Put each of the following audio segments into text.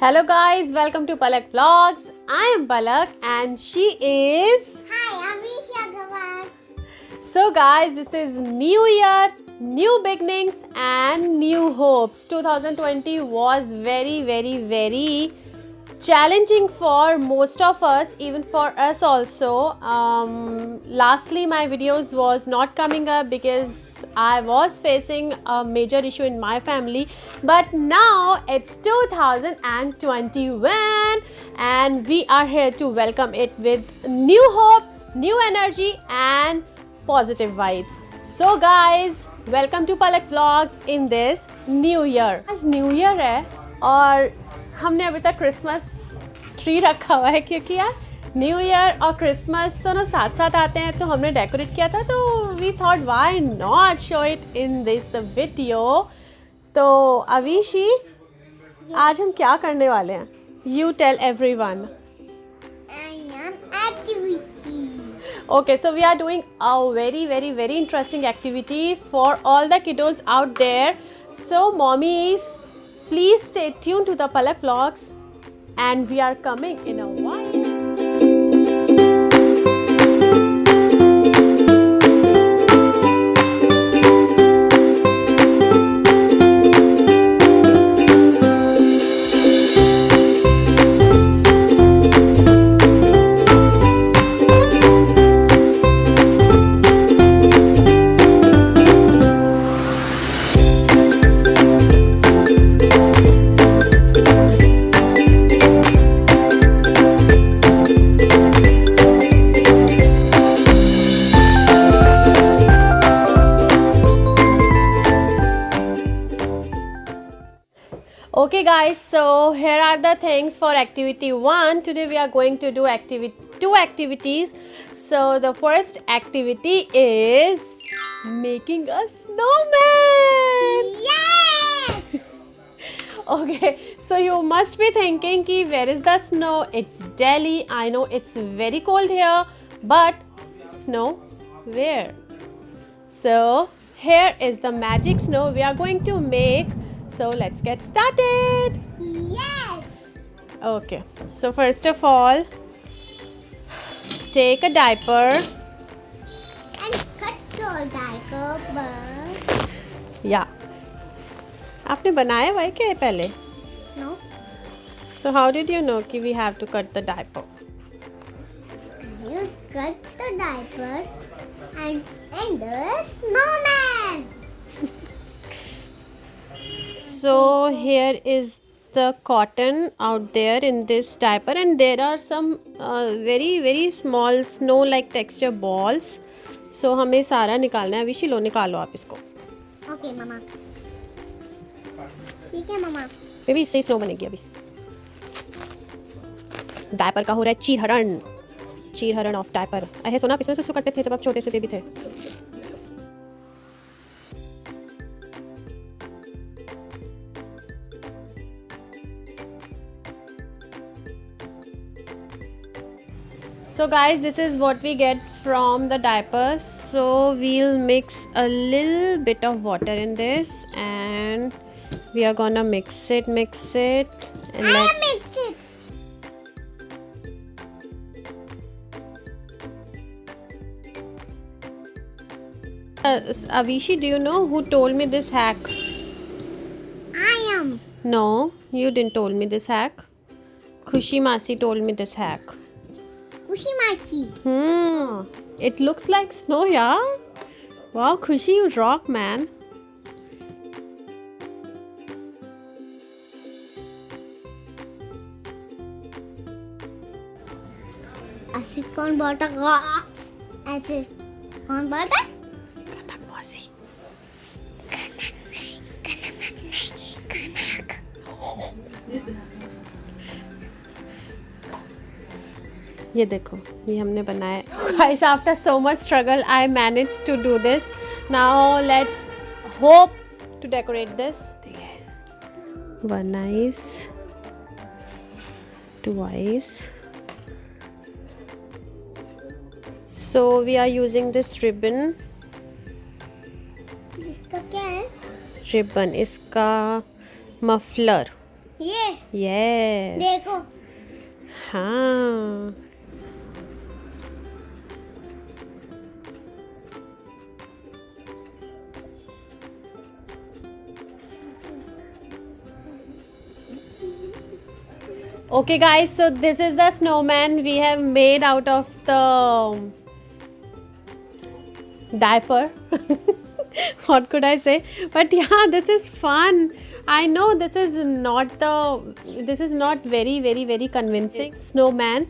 Hello guys, welcome to Palak Vlogs. I am Palak and she is... Hi, I'm Isha Gawar. So guys, this is new year, new beginnings and new hopes. 2020 was very challenging for most of us, even for us also. Lastly, my videos was not coming up because I was facing a major issue in my family. But now it's 2021 and we are here to welcome it with new hope, new energy and positive vibes. So guys, welcome to Palak Vlogs in this new year. आज new year है और हमने अभी तक Christmas tree रखा हुआ है क्योंकि यार न्यू ईयर और क्रिसमस दोनों साथ साथ आते हैं, तो हमने डेकोरेट किया था, तो we thought why not show it in this the video. तो अविशी, आज हम क्या करने वाले हैं? You tell everyone. I am activity. Okay, so we are doing a very interesting activity for all the kiddos out there. So mommies, please stay tuned to the Palak Vlogs and we are coming in a while. Okay guys, so here are the things for activity 1. Today we are going to do two activities. So the first activity is making a snowman. Yes! Okay, so you must be thinking ki where is the snow? It's Delhi. I know it's very cold here, but snow where? So here is the magic snow we are going to make. So let's get started. Yes! Okay, so first of all, take a diaper. And cut your diaper. Yeah. आपने बनाया हुआ है क्या पहले? No. So how did you know कि we have to cut the diaper? You cut the diaper and the snowman. So here is the cotton out there in this diaper and there are some very small snow like texture balls. So हमें सारा निकालना है. विशी, लो निकालो आप इसको. Okay, मम्मा. ठीक है मम्मा. बेबी, इससे स्नो बनेगी अभी. डायपर का हो रहा है चीरहरण ऑफ डायपर. ऐसे सोना आप इसमें से करते थे जब आप छोटे से बेबी थे. So guys, this is what we get from the diaper. So we'll mix a little bit of water in this and we are gonna mix it and let's Mix it. Avishi, do you know who told me this hack? I am. No, you didn't told me this hack. Khushi Masi told me this hack. Ushimachi. It looks like snow, yeah? Wow, Khushi, you rock, man. ऐसे कौन बोलता rocks? ऐसे कौन बोलता? Kanak Masi. ये देखो, ये हमने बनाया. Guys, after so much struggle, I managed to do this. Now let's hope to decorate this. One eyes, two eyes. So we are using this ribbon. इसका क्या है? रिबन, इसका मफलर. ये Yes. देखो हाँ. Okay guys, so this is the snowman we have made out of the diaper. What could I say? But yeah, this is fun. I know this is not very convincing snowman,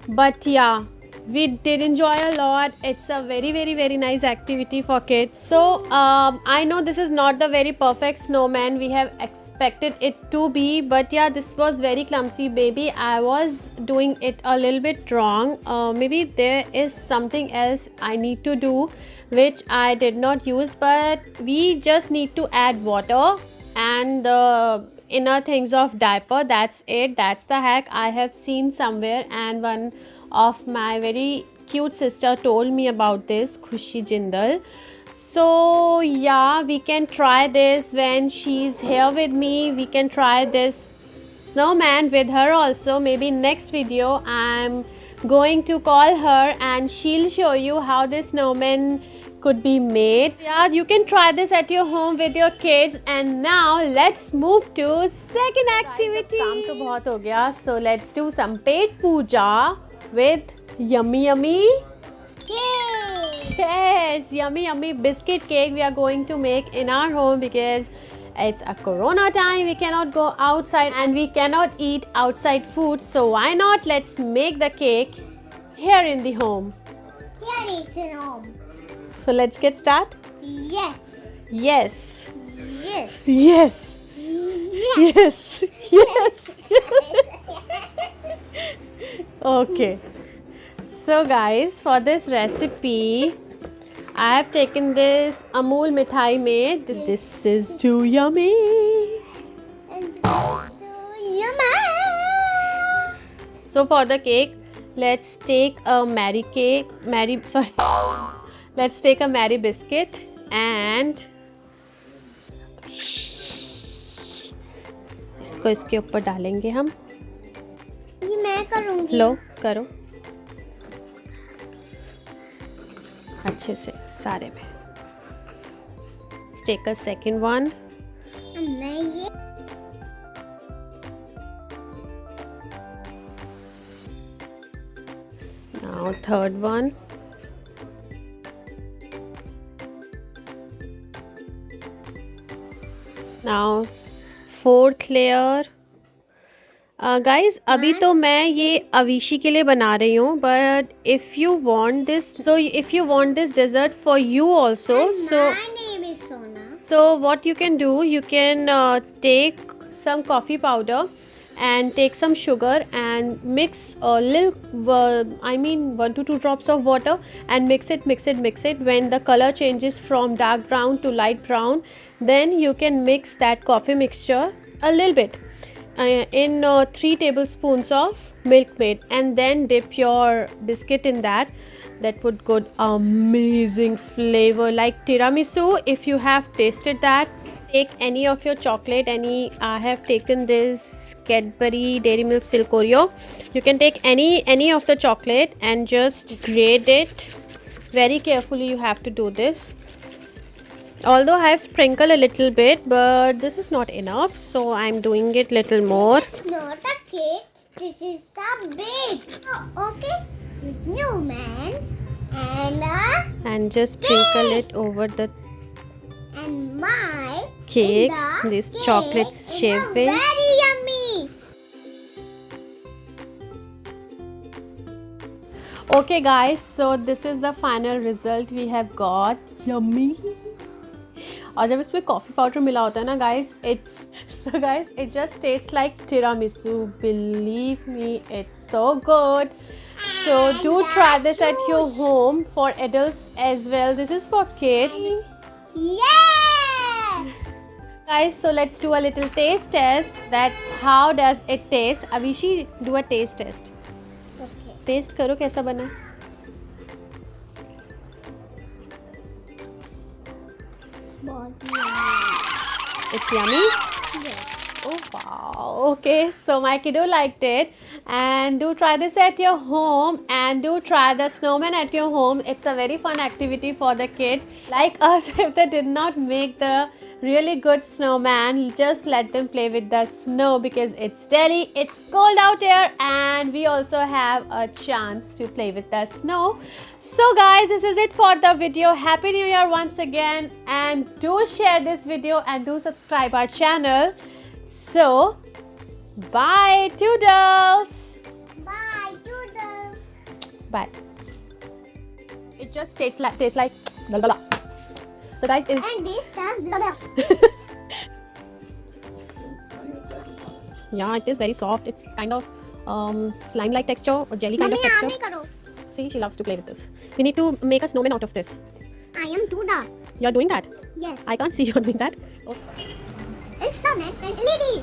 but yeah, we did enjoy a lot. It's a very nice activity for kids. So I know this is not the very perfect snowman we have expected it to be, but yeah, this was very clumsy, baby. I was doing it a little bit wrong. Maybe there is something else I need to do which I did not use, but we just need to add water and the inner things of diaper. That's it. That's the hack I have seen somewhere, and one of my very cute sister told me about this, Khushi Jindal. So yeah, we can try this when she's here with me. We can try this snowman with her also. Maybe next video I'm going to call her and she'll show you how this snowman could be made. Yeah, you can try this at your home with your kids. And now let's move to second activity. काम तो बहुत हो गया, so let's do some paid puja with yummy cake. yes, yummy biscuit cake we are going to make in our home because it's a corona time. We cannot go outside and we cannot eat outside food, so why not let's make the cake here in the home. Here is in home. So let's get started. Yes. Yes. Yes. Yes. Yes. Yes. Okay. So guys, for this recipe, I have taken this Amul Mithai made. This is too yummy. Yummy. So for the cake, let's take a let's take a Mary biscuit and इसको इसके ऊपर डालेंगे हम. ये मैं करूँगी. लो करो अच्छे से सारे में. Let's take a second one. मैं ये Now third one. Now fourth layer. Guys, अभी तो मैं ये अविशी के लिए बना रही हूँ, but if you want this dessert for you also, My name is Sona. so what you can do, you can take some coffee powder and take some sugar and mix a little 1 to 2 drops of water and mix it. When the color changes from dark brown to light brown, then you can mix that coffee mixture a little bit in 3 tablespoons of Milkmaid, and then dip your biscuit in that. That would give amazing flavor like tiramisu. If you have tasted that, take any of your chocolate. I have taken this Cadbury Dairy Milk Silk Oreo. You can take any of the chocolate and just grate it. Very carefully you have to do this. Although I have sprinkled a little bit, but this is not enough, so I'm doing it little more. It's not a cake. This is a big. Okay. New man and just sprinkle it over the and my cake. in the This cake chocolate is shaving. very yummy. Okay guys, so this is the final result we have got. Yummy. और जब इसमें coffee powder मिला होता है ना guys, it just tastes like tiramisu. Believe me, it's so good. So do try this at your home, for adults as well. This is for kids. Yeah. Guys, so let's do a little taste test. That how does it taste? Avishi, do a taste test. Okay. Taste करो कैसा बना. बहुत yummy. It's yummy. Yes. Oh wow, okay, so my kiddo liked it, and do try this at your home, and do try the snowman at your home. It's a very fun activity for the kids like us. If they did not make the really good snowman, just let them play with the snow because it's Delhi, it's cold out here, and we also have a chance to play with the snow. So guys, this is it for the video. Happy New Year once again, and do share this video and do subscribe our channel. So, bye, Toodles. Bye, Doodles. Bye. It just tastes like blah, blah, blah. So guys, is And this does blah blah. yeah, it is very soft. It's kind of slime-like texture or jelly kind of Mummy, texture. aap hi karo. See, she loves to play with this. We need to make a snowman out of this. I am Dooda. You're doing that? Yes. I can't see you doing that. Oh. It's snowman and ready.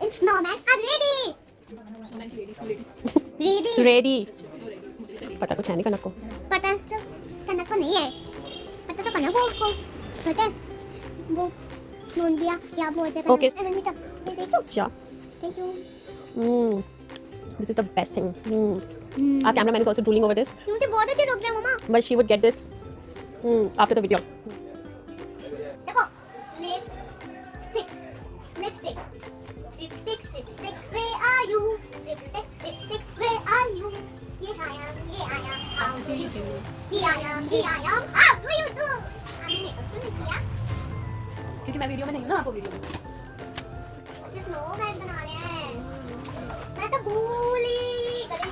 It's snowman and ready. Ready. Ready. पता कुछ है नहीं कनक को. पता तो कनक को नहीं है. पता तो कनक को उसको. पता है? वो नून दिया क्या बोलते हैं? Okay. Let me talk. Thank you. Sure. Thank you. This is the best thing. Our cameraman is also drooling over this, मुझे बहुत अच्छे लग रहे हैं मम्मा. but she would get this after the video. देखो. Lipstick. Lipstick. Where are you? Lipstick. Where are you? Here I am. How do you do? Here I am. How do you do? हमने makeup क्यों नहीं किया? क्योंकि मैं video में नहीं हूँ ना, आपको वीडियो में. अच्छा स्नोमैन बना रहे हैं. मैं तो भूल ही गई.